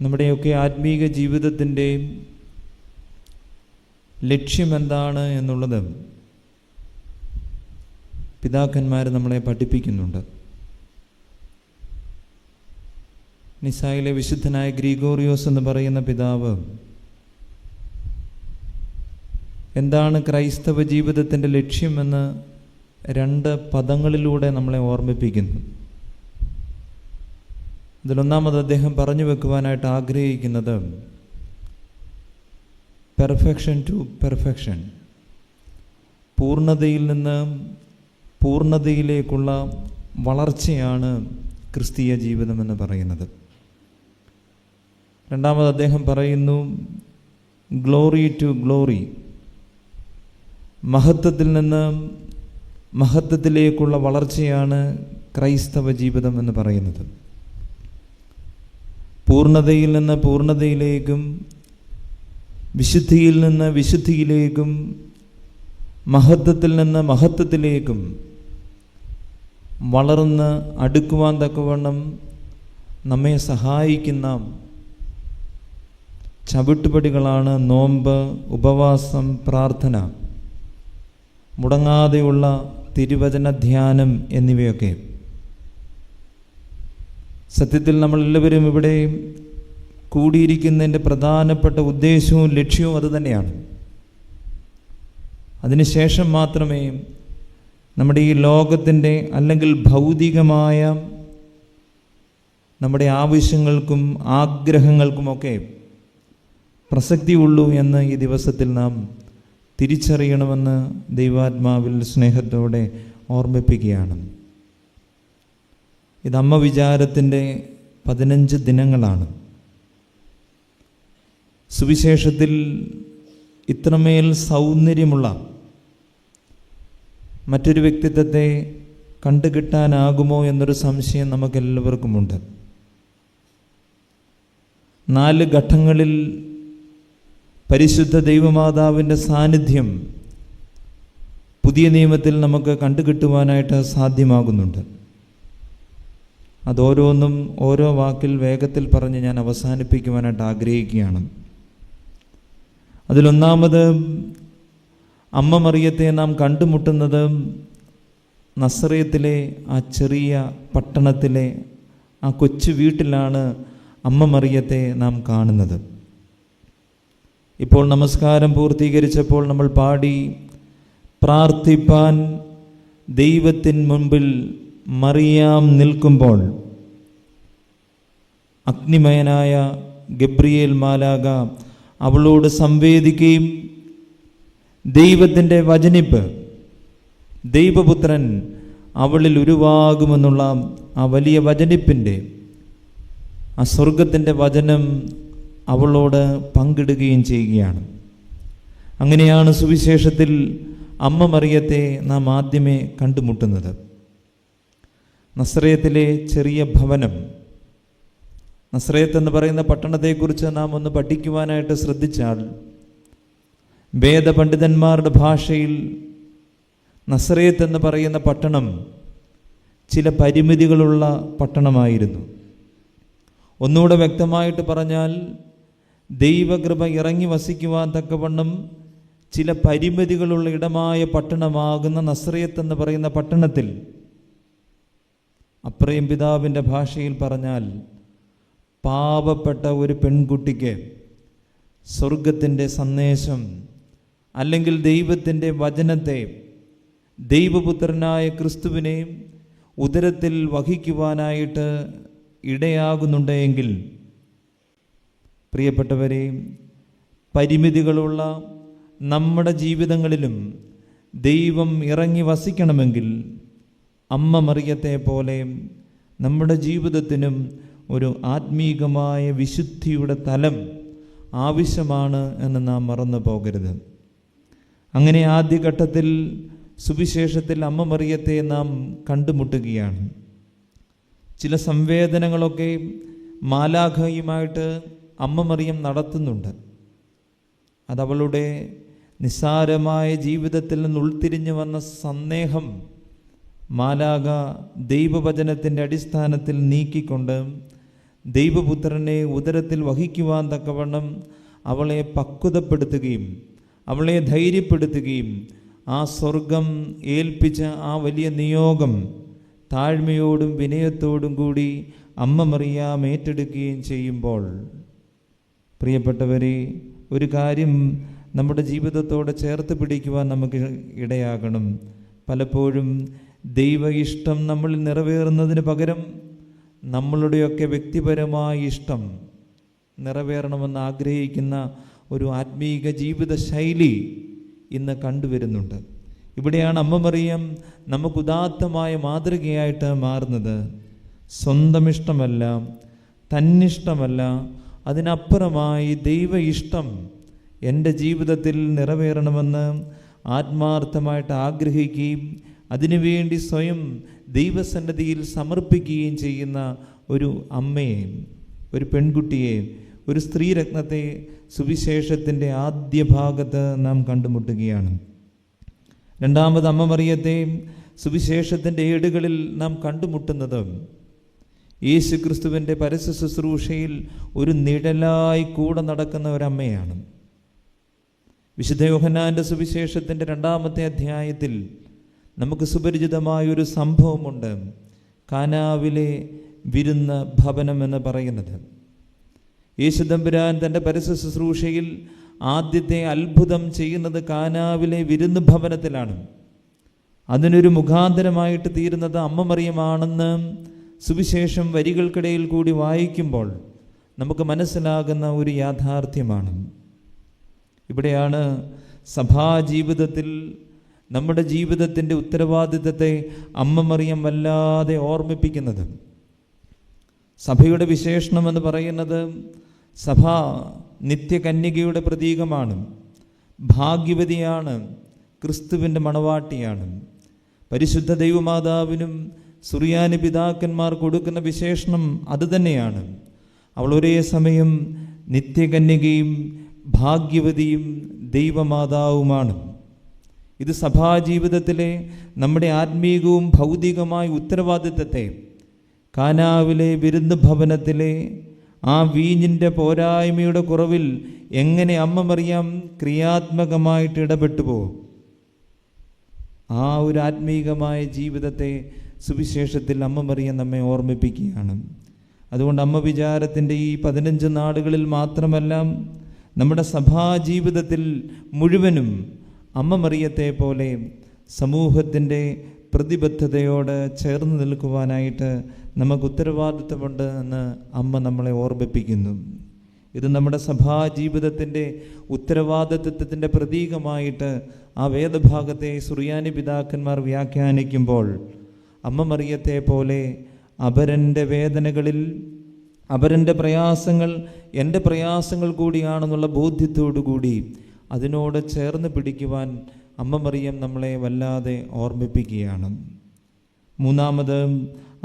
നമ്മുടെയൊക്കെ ആത്മീക ജീവിതത്തിൻ്റെ ലക്ഷ്യമെന്താണ് എന്നുള്ളത് പിതാക്കന്മാർ നമ്മളെ പഠിപ്പിക്കുന്നുണ്ട്. നിസായിലെ വിശുദ്ധനായ ഗ്രിഗോറിയോസ് എന്ന് പറയുന്ന പിതാവ് എന്താണ് ക്രൈസ്തവ ജീവിതത്തിൻ്റെ ലക്ഷ്യമെന്ന് 2 പദങ്ങളിലൂടെ നമ്മളെ ഓർമ്മിപ്പിക്കുന്നു. അതിലൊന്നാമത് അദ്ദേഹം പറഞ്ഞു വെക്കുവാനായിട്ട് ആഗ്രഹിക്കുന്നത് പെർഫെക്ഷൻ ടു പെർഫെക്ഷൻ, പൂർണ്ണതയിൽ നിന്ന് പൂർണ്ണതയിലേക്കുള്ള വളർച്ചയാണ് ക്രിസ്തീയ ജീവിതമെന്ന് പറയുന്നത്. രണ്ടാമത് അദ്ദേഹം പറയുന്നു ഗ്ലോറി ടു ഗ്ലോറി, മഹത്വത്തിൽ നിന്ന് മഹത്വത്തിലേക്കുള്ള വളർച്ചയാണ് ക്രൈസ്തവ ജീവിതം എന്ന് പറയുന്നത്. പൂർണ്ണതയിൽ നിന്ന് പൂർണ്ണതയിലേക്കും വിശുദ്ധിയിൽ നിന്ന് വിശുദ്ധിയിലേക്കും മഹത്വത്തിൽ നിന്ന് മഹത്വത്തിലേക്കും വളർന്ന് അടുക്കുവാൻ തക്കവണ്ണം നമ്മെ സഹായിക്കുന്ന ചവിട്ടുപടികളാണ് നോമ്പ്, ഉപവാസം, പ്രാർത്ഥന, മുടങ്ങാതെയുള്ള തിരുവചന ധ്യാനം എന്നിവയൊക്കെ. സത്യത്തിൽ നമ്മളെല്ലാവരും ഇവിടെ കൂടിയിരിക്കുന്നതിൻ്റെ പ്രധാനപ്പെട്ട ഉദ്ദേശവും ലക്ഷ്യവും അതുതന്നെയാണ്. അതിനുശേഷം മാത്രമേ നമ്മുടെ ഈ ലോകത്തിൻ്റെ അല്ലെങ്കിൽ ഭൗതികമായ നമ്മുടെ ആവശ്യങ്ങൾക്കും ആഗ്രഹങ്ങൾക്കുമൊക്കെ പ്രസക്തിയുള്ളൂ എന്ന് ഈ ദിവസത്തിൽ നാം തിരിച്ചറിയണമെന്ന് ദൈവാത്മാവിൽ സ്നേഹത്തോടെ ഓർമ്മിപ്പിക്കുകയാണ്. ഇത് അമ്മ വിചാരത്തിൻ്റെ 15 ദിനങ്ങളാണ്. സുവിശേഷത്തിൽ ഇത്രമേൽ സൗന്ദര്യമുള്ള മറ്റൊരു വ്യക്തിത്വത്തെ കണ്ടുകിട്ടാനാകുമോ എന്നൊരു സംശയം നമുക്കെല്ലാവർക്കുമുണ്ട്. 4 ഘട്ടങ്ങളിൽ പരിശുദ്ധ ദൈവമാതാവിൻ്റെ സാന്നിധ്യം പുതിയ നിയമത്തിൽ നമുക്ക് കണ്ടുകിട്ടുവാനായിട്ട് സാധ്യമാകുന്നുണ്ട്. അതോരോന്നും ഓരോ വാക്കിൽ വേഗത്തിൽ പറഞ്ഞ് ഞാൻ അവസാനിപ്പിക്കുവാനായിട്ട് ആഗ്രഹിക്കുകയാണ്. അതിലൊന്നാമത് അമ്മ മറിയത്തെ നാം കണ്ടുമുട്ടുന്നത് നസറേത്തിലെ ആ ചെറിയ പട്ടണത്തിലെ ആ കൊച്ചു വീട്ടിലാണ് അമ്മ മറിയത്തെ നാം കാണുന്നത്. ഇപ്പോൾ നമസ്കാരം പൂർത്തീകരിച്ചപ്പോൾ നമ്മൾ പാടി, പ്രാർത്ഥിപ്പാൻ ദൈവത്തിൻ മുൻപിൽ മറിയാം നിൽക്കുമ്പോൾ അഗ്നിമയനായ ഗബ്രിയേൽ മാലാഖ അവളോട് സംവേദിക്കുകയും ദൈവത്തിൻ്റെ വചനിപ്പ്, ദൈവപുത്രൻ അവളിൽ ഉരുവാകുമെന്നുള്ള ആ വലിയ വചനിപ്പിൻ്റെ ആ സ്വർഗത്തിൻ്റെ വചനം അവളോട് പങ്കിടുകയും ചെയ്യുകയാണ്. അങ്ങനെയാണ് സുവിശേഷത്തിൽ അമ്മ മറിയത്തെ നാം ആദ്യമേ കണ്ടുമുട്ടുന്നത്. നസറേത്തിലെ ചെറിയ ഭവനം, നസറേത്ത് എന്ന് പറയുന്ന പട്ടണത്തെക്കുറിച്ച് നാം ഒന്ന് പഠിക്കുവാനായിട്ട് ശ്രദ്ധിച്ചാൽ വേദപണ്ഡിതന്മാരുടെ ഭാഷയിൽ നസറേത്ത് എന്ന് പറയുന്ന പട്ടണം ചില പരിമിതികളുള്ള പട്ടണമായിരുന്നു. ഒന്നുകൂടെ വ്യക്തമായിട്ട് പറഞ്ഞാൽ ദൈവകൃപ ഇറങ്ങി വസിക്കുവാൻ തക്കവണ്ണം ചില പരിമിതികളുള്ള ഇടമായ പട്ടണമാകുന്ന നസറേത്ത് എന്ന് പറയുന്ന പട്ടണത്തിൽ അപ്രയം പിതാവിൻ്റെ ഭാഷയിൽ പറഞ്ഞാൽ പാവപ്പെട്ട ഒരു പെൺകുട്ടിക്ക് സ്വർഗത്തിൻ്റെ സന്ദേശം അല്ലെങ്കിൽ ദൈവത്തിൻ്റെ വചനത്തെ, ദൈവപുത്രനായ ക്രിസ്തുവിനെ ഉദരത്തിൽ വഹിക്കുവാനായിട്ട് ഇടയാകുന്നുണ്ടെങ്കിൽ പ്രിയപ്പെട്ടവരെ, പരിമിതികളുള്ള നമ്മുടെ ജീവിതങ്ങളിലും ദൈവം ഇറങ്ങി വസിക്കണമെങ്കിൽ അമ്മ മറിയത്തെ പോലെ നമ്മുടെ ജീവിതത്തിനും ഒരു ആത്മീകമായ വിശുദ്ധിയുടെ തലം ആവശ്യമാണ് എന്ന് നാം മറന്നു പോകരുത്. അങ്ങനെ ആദ്യഘട്ടത്തിൽ സുവിശേഷത്തിൽ അമ്മ മറിയത്തെ നാം കണ്ടുമുട്ടുകയാണ്. ചില സംവേദനങ്ങളൊക്കെ മാലാഖയുമായിട്ട് അമ്മ മറിയം നടത്തുന്നുണ്ട്. അതവളുടെ നിസ്സാരമായ ജീവിതത്തിൽ നിന്ന് ഉൾത്തിരിഞ്ഞു വന്ന സന്ദേഹം മാലാഖ ദൈവവചനത്തിൻ്റെ അടിസ്ഥാനത്തിൽ നീക്കിക്കൊണ്ട് ദൈവപുത്രനെ ഉദരത്തിൽ വഹിക്കുവാൻ തക്കവണ്ണം അവളെ പക്വതപ്പെടുത്തുകയും അവളെ ധൈര്യപ്പെടുത്തുകയും ആ സ്വർഗം ഏൽപ്പിച്ച ആ വലിയ നിയോഗം താഴ്മയോടും വിനയത്തോടും കൂടി അമ്മ മറിയാം ഏറ്റെടുക്കുകയും ചെയ്യുമ്പോൾ, പ്രിയപ്പെട്ടവരെ, ഒരു കാര്യം നമ്മുടെ ജീവിതത്തോടെ ചേർത്ത് പിടിക്കുവാൻ നമുക്ക് ഇടയാകണം. പലപ്പോഴും ദൈവ ഇഷ്ടം നമ്മളിൽ നിറവേറുന്നതിന് പകരം നമ്മളുടെയൊക്കെ വ്യക്തിപരമായ ഇഷ്ടം നിറവേറണമെന്ന് ആഗ്രഹിക്കുന്ന ഒരു ആത്മീക ജീവിത ശൈലി ഇന്ന് കണ്ടുവരുന്നുണ്ട്. ഇവിടെയാണ് അമ്മ മറിയം നമുക്ക് ഉദാത്തമായ മാതൃകയായിട്ട് മാറുന്നത്. സ്വന്തം ഇഷ്ടമല്ല, തന്നിഷ്ടമല്ല, അതിനപ്പുറമായി ദൈവ ഇഷ്ടം എൻ്റെ ജീവിതത്തിൽ നിറവേറണമെന്ന് ആത്മാർത്ഥമായിട്ട് ആഗ്രഹിക്കുകയും അതിനുവേണ്ടി സ്വയം ദൈവസന്നിധിയിൽ സമർപ്പിക്കുകയും ചെയ്യുന്ന ഒരു അമ്മയെ, ഒരു പെൺകുട്ടിയെ, ഒരു സ്ത്രീരത്നത്തെ സുവിശേഷത്തിൻ്റെ ആദ്യ ഭാഗത്ത് നാം കണ്ടുമുട്ടുകയാണ്. രണ്ടാമത് അമ്മ മറിയത്തെ സുവിശേഷത്തിൻ്റെ ഏടുകളിൽ നാം കണ്ടുമുട്ടുന്നത് യേശു ക്രിസ്തുവിൻ്റെ പരസ്യ ശുശ്രൂഷയിൽ ഒരു നിഴലായി കൂടെ നടക്കുന്ന ഒരമ്മയാണ്. വിശുദ്ധ യോഹന്നാൻ്റെ സുവിശേഷത്തിൻ്റെ 2-ാമത്തെ അധ്യായത്തിൽ നമുക്ക് സുപരിചിതമായൊരു സംഭവമുണ്ട്. കാനാവിലെ വിരുന്ന് ഭവനം എന്ന് പറയുന്നത്. യേശു തമ്പുരാൻ തൻ്റെ പരസ്യ ശുശ്രൂഷയിൽ ആദ്യത്തെ അത്ഭുതം ചെയ്യുന്നത് കാനാവിലെ വിരുന്ന് ഭവനത്തിലാണ്. അതിനൊരു മുഖാന്തരമായിട്ട് തീരുന്നത് അമ്മ മറിയമാണെന്ന് സുവിശേഷം വരികൾക്കിടയിൽ കൂടി വായിക്കുമ്പോൾ നമുക്ക് മനസ്സിലാകുന്ന ഒരു യാഥാർത്ഥ്യമാണ്. ഇവിടെയാണ് സഭാജീവിതത്തിൽ നമ്മുടെ ജീവിതത്തിൻ്റെ ഉത്തരവാദിത്തത്തെ അമ്മ മറിയം വല്ലാതെ ഓർമ്മിപ്പിക്കുന്നത്. സഭയുടെ വിശേഷണം എന്ന് പറയുന്നത് സഭ നിത്യകന്യകയുടെ പ്രതീകമാണ്, ഭാഗ്യവതിയാണ്, ക്രിസ്തുവിൻ്റെ മണവാട്ടിയാണ്. പരിശുദ്ധ ദൈവമാതാവിനും സുറിയാനി പിതാക്കന്മാർ കൊടുക്കുന്ന വിശേഷണം അതുതന്നെയാണ്. അവൾ ഒരേ സമയം നിത്യകന്യകയും ഭാഗ്യവതിയും ദൈവമാതാവുമാണ്. ഇത് സഭാജീവിതത്തിലെ നമ്മുടെ ആത്മീകവും ഭൗതികമായ ഉത്തരവാദിത്തത്തെ കാനാവിലെ വിരുന്ന് ഭവനത്തിലെ ആ വീഞ്ഞിൻ്റെ പോരായ്മയുടെ കുറവിൽ എങ്ങനെ അമ്മ മറിയാം ക്രിയാത്മകമായിട്ട് ഇടപെട്ടു പോകും. ആ ഒരു ആത്മീകമായ ജീവിതത്തെ സുവിശേഷത്തിൽ അമ്മ മറിയം നമ്മെ ഓർമ്മിപ്പിക്കുകയാണ്. അതുകൊണ്ട് അമ്മ വിചാരത്തിൻ്റെ ഈ 15 നാളുകളിൽ മാത്രമല്ല, നമ്മുടെ സഭാജീവിതത്തിൽ മുഴുവനും അമ്മ മറിയത്തെ പോലെ സമൂഹത്തിൻ്റെ പ്രതിബദ്ധതയോട് ചേർന്ന് നിൽക്കുവാനായിട്ട് നമുക്ക് ഉത്തരവാദിത്വമുണ്ട് എന്ന് അമ്മ നമ്മളെ ഓർമ്മിപ്പിക്കുന്നു. ഇത് നമ്മുടെ സഭാജീവിതത്തിൻ്റെ ഉത്തരവാദിത്വത്തിൻ്റെ പ്രതീകമായിട്ട് ആ വേദഭാഗത്തെ സുറിയാനി പിതാക്കന്മാർ വ്യാഖ്യാനിക്കുമ്പോൾ അമ്മ മറിയത്തെ പോലെ അപരൻ്റെ വേദനകളിൽ അപരൻ്റെ പ്രയാസങ്ങൾ എൻ്റെ പ്രയാസങ്ങൾ കൂടിയാണെന്നുള്ള ബോധ്യത്തോടു കൂടി അതിനോട് ചേർന്ന് പിടിക്കുവാൻ അമ്മ മറിയം നമ്മളെ വല്ലാതെ ഓർമ്മിപ്പിക്കുകയാണ്. മൂന്നാമത്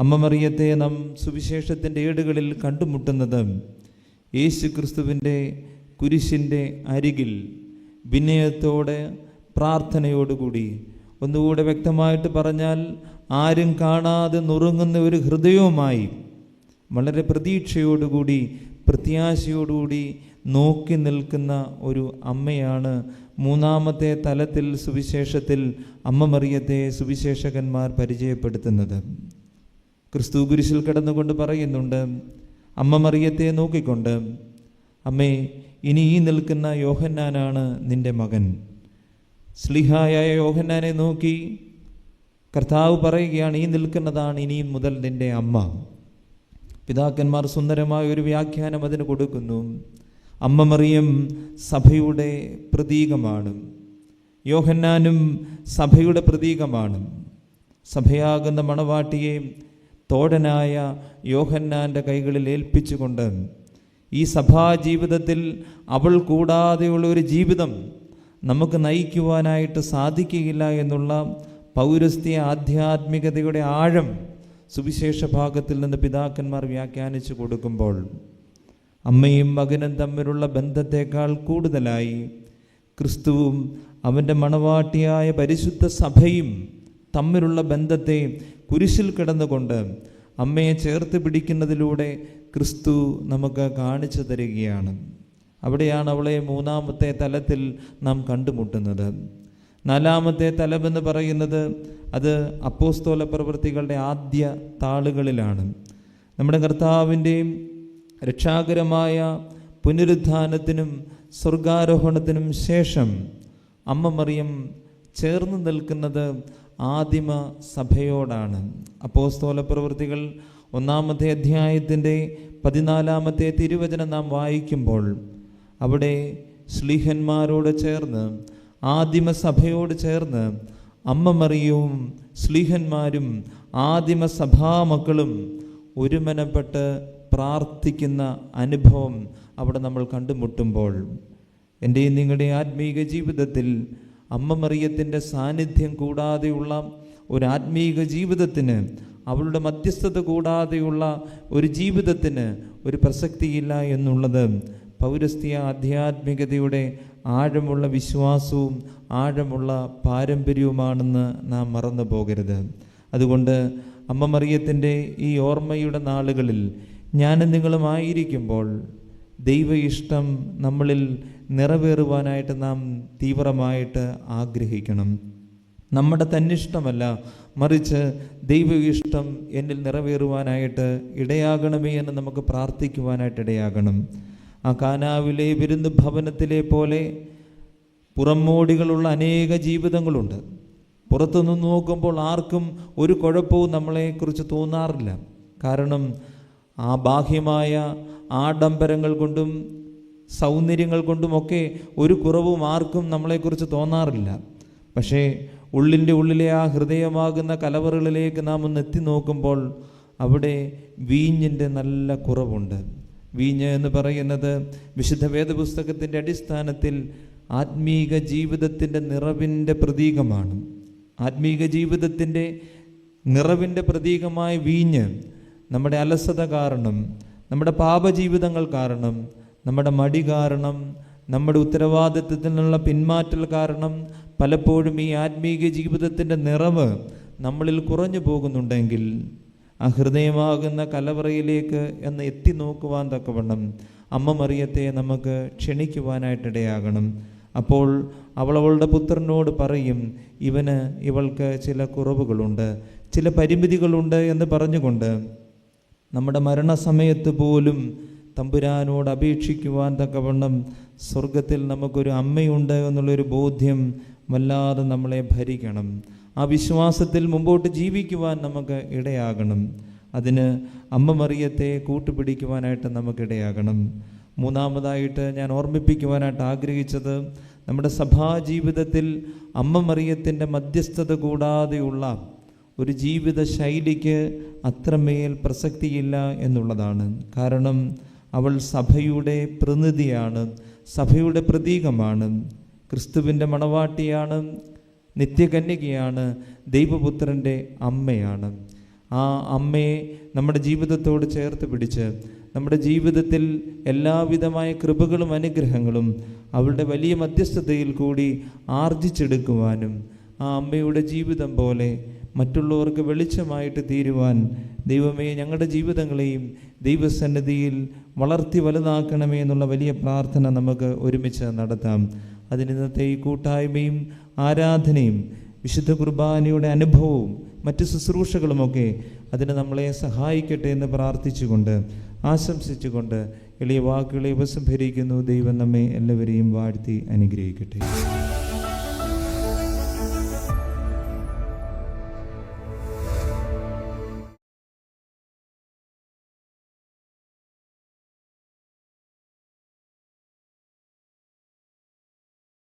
അമ്മ മറിയത്തെ നാം സുവിശേഷത്തിൻ്റെ ഏടുകളിൽ കണ്ടുമുട്ടുന്നത് യേശു ക്രിസ്തുവിൻ്റെ കുരിശിൻ്റെ അരികിൽ വിനയത്തോടെ പ്രാർത്ഥനയോടുകൂടി, ഒന്നുകൂടെ വ്യക്തമായിട്ട് പറഞ്ഞാൽ ആരും കാണാതെ നുറുങ്ങുന്ന ഒരു ഹൃദയവുമായി വളരെ പ്രതീക്ഷയോടുകൂടി പ്രത്യാശയോടുകൂടി നോക്കി നിൽക്കുന്ന ഒരു അമ്മയാണ് മൂന്നാമത്തെ തലത്തിൽ സുവിശേഷത്തിൽ അമ്മ മറിയത്തെ സുവിശേഷകന്മാർ പരിചയപ്പെടുത്തുന്നത്. ക്രിസ്തു കുരിശിൽ കിടന്നുകൊണ്ട് പറയുന്നുണ്ട്, അമ്മ മറിയത്തെ നോക്കിക്കൊണ്ട്, അമ്മേ, ഇനി ഈ നിൽക്കുന്ന യോഹന്നാനാണ് നിൻ്റെ മകൻ. സ്ലിഹായായ യോഹന്നാനെ നോക്കി കർത്താവ് പറയുകയാണ്, ഈ നിൽക്കുന്നതാണ് ഇനി മുതൽ നിൻ്റെ അമ്മ. പിതാക്കന്മാർ സുന്ദരമായ ഒരു വ്യാഖ്യാനം അതിന് കൊടുക്കുന്നു. അമ്മ മറിയം സഭയുടെ പ്രതീകമാണ്, യോഹന്നാനും സഭയുടെ പ്രതീകമാണ്. സഭയാകുന്ന മണവാട്ടിയെ തോഴനായ യോഹന്നാൻ്റെ കൈകളിൽ ഏൽപ്പിച്ചുകൊണ്ട് ഈ സഭാജീവിതത്തിൽ അവൾ കൂടാതെയുള്ള ഒരു ജീവിതം നമുക്ക് നയിക്കുവാനായിട്ട് സാധിക്കുകയില്ല എന്നുള്ള പൗരസ്ത്യ ആധ്യാത്മികതയുടെ ആഴം സുവിശേഷ ഭാഗത്തിൽ നിന്ന് പിതാക്കന്മാർ വ്യാഖ്യാനിച്ചു കൊടുക്കുമ്പോൾ അമ്മയും മകനും തമ്മിലുള്ള ബന്ധത്തേക്കാൾ കൂടുതലായി ക്രിസ്തുവും അവൻ്റെ മണവാട്ടിയായ പരിശുദ്ധ സഭയും തമ്മിലുള്ള ബന്ധത്തെ കുരിശിൽ കിടന്നുകൊണ്ട് അമ്മയെ ചേർത്ത് പിടിക്കുന്നതിലൂടെ ക്രിസ്തു നമുക്ക് കാണിച്ചു തരികയാണ്. അവിടെയാണ് അവളെ മൂന്നാമത്തെ തലത്തിൽ നാം കണ്ടുമുട്ടുന്നത്. നാലാമത്തെ തലമെന്ന് പറയുന്നത് അത് അപ്പോസ്തല പ്രവൃത്തികളുടെ ആദ്യ താളുകളിലാണ്. നമ്മുടെ കർത്താവിൻ്റെയും രക്ഷാകരമായ പുനരുത്ഥാനത്തിനും സ്വർഗാരോഹണത്തിനും ശേഷം അമ്മ മറിയം ചേർന്ന് നിൽക്കുന്നത് ആദിമ സഭയോടാണ്. അപ്പോസ്തല പ്രവൃത്തികൾ 1-ാമത്തെ അധ്യായത്തിൻ്റെ 14-ാമത്തെ തിരുവചനം നാം വായിക്കുമ്പോൾ അവിടെ ശ്ലീഹന്മാരോട് ചേർന്ന്, ആദിമസഭയോട് ചേർന്ന് അമ്മ മറിയവും ശ്ലീഹന്മാരും ആദിമസഭാമക്കളും ഒരുമനപ്പെട്ട് പ്രാർത്ഥിക്കുന്ന അനുഭവം അവിടെ നമ്മൾ കണ്ടുമുട്ടുമ്പോൾ, എൻ്റെയും നിങ്ങളുടെ ആത്മീക ജീവിതത്തിൽ അമ്മ മറിയത്തിൻ്റെ സാന്നിധ്യം കൂടാതെയുള്ള ഒരു ആത്മീക ജീവിതത്തിന്, അവളുടെ മധ്യസ്ഥത കൂടാതെയുള്ള ഒരു ജീവിതത്തിന് ഒരു പ്രസക്തിയില്ല എന്നുള്ളത് പൗരസ്ത്യ ആധ്യാത്മികതയുടെ ആഴമുള്ള വിശ്വാസവും ആഴമുള്ള പാരമ്പര്യവുമാണെന്ന് നാം മറന്നു പോകരുത്. അതുകൊണ്ട് അമ്മ മറിയത്തിൻ്റെ ഈ ഓർമ്മയുടെ നാളുകളിൽ ഞാനും നിങ്ങളുമായിരിക്കുമ്പോൾ ദൈവ ഇഷ്ടം നമ്മളിൽ നിറവേറുവാനായിട്ട് നാം തീവ്രമായിട്ട് ആഗ്രഹിക്കണം. നമ്മുടെ തന്നിഷ്ടമല്ല, മറിച്ച് ദൈവ ഇഷ്ടം എന്നിൽ നിറവേറുവാനായിട്ട് ഇടയാകണമേ എന്ന് നമുക്ക് പ്രാർത്ഥിക്കുവാനായിട്ട് ഇടയാകണം. ആ കാനാവിലെ വിരുന്ന് ഭവനത്തിലെ പോലെ പുറമോടികളുള്ള അനേക ജീവിതങ്ങളുണ്ട്. പുറത്തുനിന്ന് നോക്കുമ്പോൾ ആർക്കും ഒരു കുഴപ്പവും നമ്മളെക്കുറിച്ച് തോന്നാറില്ല. കാരണം ആ ബാഹ്യമായ ആഡംബരങ്ങൾ കൊണ്ടും സൗന്ദര്യങ്ങൾ കൊണ്ടുമൊക്കെ ഒരു കുറവും ആർക്കും നമ്മളെക്കുറിച്ച് തോന്നാറില്ല. പക്ഷേ ഉള്ളിൻ്റെ ഉള്ളിലെ ആ ഹൃദയമാകുന്ന കലവറകളിലേക്ക് നാം ഒന്ന് എത്തി നോക്കുമ്പോൾ അവിടെ വീഞ്ഞിൻ്റെ നല്ല കുറവുണ്ട്. വീഞ്ഞ് എന്ന് പറയുന്നത് വിശുദ്ധ വേദപുസ്തകത്തിൻ്റെ അടിസ്ഥാനത്തിൽ ആത്മീക ജീവിതത്തിൻ്റെ നിറവിൻ്റെ പ്രതീകമാണ്. ആത്മീക ജീവിതത്തിൻ്റെ നിറവിൻ്റെ പ്രതീകമായ വീഞ്ഞ് നമ്മുടെ അലസത കാരണം, നമ്മുടെ പാപജീവിതങ്ങൾ കാരണം, നമ്മുടെ മടി കാരണം, നമ്മുടെ ഉത്തരവാദിത്വത്തിൽ നിന്നുള്ള പിന്മാറ്റൽ കാരണം പലപ്പോഴും ഈ ആത്മീക ജീവിതത്തിൻ്റെ നിറവ് നമ്മളിൽ കുറഞ്ഞു പോകുന്നുണ്ടെങ്കിൽ ആ ഹൃദയമാകുന്ന കലവറയിലേക്ക് എന്ന് എത്തി നോക്കുവാൻ തക്കവണ്ണം അമ്മ മറിയത്തെ നമുക്ക് ക്ഷണിക്കുവാനായിട്ടിടയാകണം. അപ്പോൾ അവളുടെ പുത്രനോട് പറയും, ഇവൾക്ക് ചില കുറവുകളുണ്ട്, ചില പരിമിതികളുണ്ട് എന്ന് പറഞ്ഞുകൊണ്ട് നമ്മുടെ മരണസമയത്ത് പോലും തമ്പുരാനോട് അപേക്ഷിക്കുവാൻ തക്കവണ്ണം സ്വർഗത്തിൽ നമുക്കൊരു അമ്മയുണ്ട് എന്നുള്ളൊരു ബോധ്യം വല്ലാതെ നമ്മളെ ഭരിക്കണം. ആ വിശ്വാസത്തിൽ മുമ്പോട്ട് ജീവിക്കുവാൻ നമുക്ക് ഇടയാകണം. അതിന് അമ്മ മറിയത്തെ കൂട്ടുപിടിക്കുവാനായിട്ട് നമുക്കിടയാകണം. മൂന്നാമതായിട്ട് ഞാൻ ഓർമ്മിപ്പിക്കുവാനായിട്ട് ആഗ്രഹിച്ചത്, നമ്മുടെ സഭാജീവിതത്തിൽ അമ്മ മറിയത്തിൻ്റെ മധ്യസ്ഥത കൂടാതെയുള്ള ഒരു ജീവിത ശൈലിക്ക് അത്രമേൽ പ്രസക്തിയില്ല എന്നുള്ളതാണ്. കാരണം അവൾ സഭയുടെ പ്രതിനിധിയാണ്, സഭയുടെ പ്രതീകമാണ്, ക്രിസ്തുവിൻ്റെ മണവാട്ടിയാണ്, നിത്യകന്യകയാണ്, ദൈവപുത്രൻ്റെ അമ്മയാണ്. ആ അമ്മയെ നമ്മുടെ ജീവിതത്തോട് ചേർത്ത് പിടിച്ച് നമ്മുടെ ജീവിതത്തിൽ എല്ലാവിധമായ കൃപകളും അനുഗ്രഹങ്ങളും അവളുടെ വലിയ മധ്യസ്ഥതയിൽ കൂടി ആർജിച്ചെടുക്കുവാനും ആ അമ്മയുടെ ജീവിതം പോലെ മറ്റുള്ളവർക്ക് വെളിച്ചമായിട്ട് തീരുവാൻ ദൈവമേ ഞങ്ങളുടെ ജീവിതങ്ങളെയും ദൈവസന്നിധിയിൽ വളർത്തി വലുതാക്കണമേ എന്നുള്ള വലിയ പ്രാർത്ഥന നമുക്ക് ഒരുമിച്ച് നടത്താം. അതിനിന്നത്തെ ഈ കൂട്ടായ്മയും ആരാധനയും വിശുദ്ധ കുർബാനയുടെ അനുഭവവും മറ്റ് ശുശ്രൂഷകളുമൊക്കെ അതിന് നമ്മളെ സഹായിക്കട്ടെ എന്ന് പ്രാർത്ഥിച്ചുകൊണ്ട് ആശംസിച്ചുകൊണ്ട് എളിയ വാക്കുകളെ ഉപസംഹരിക്കുന്നു. ദൈവം നമ്മെ എല്ലാവരെയും വാഴ്ത്തി അനുഗ്രഹിക്കട്ടെ.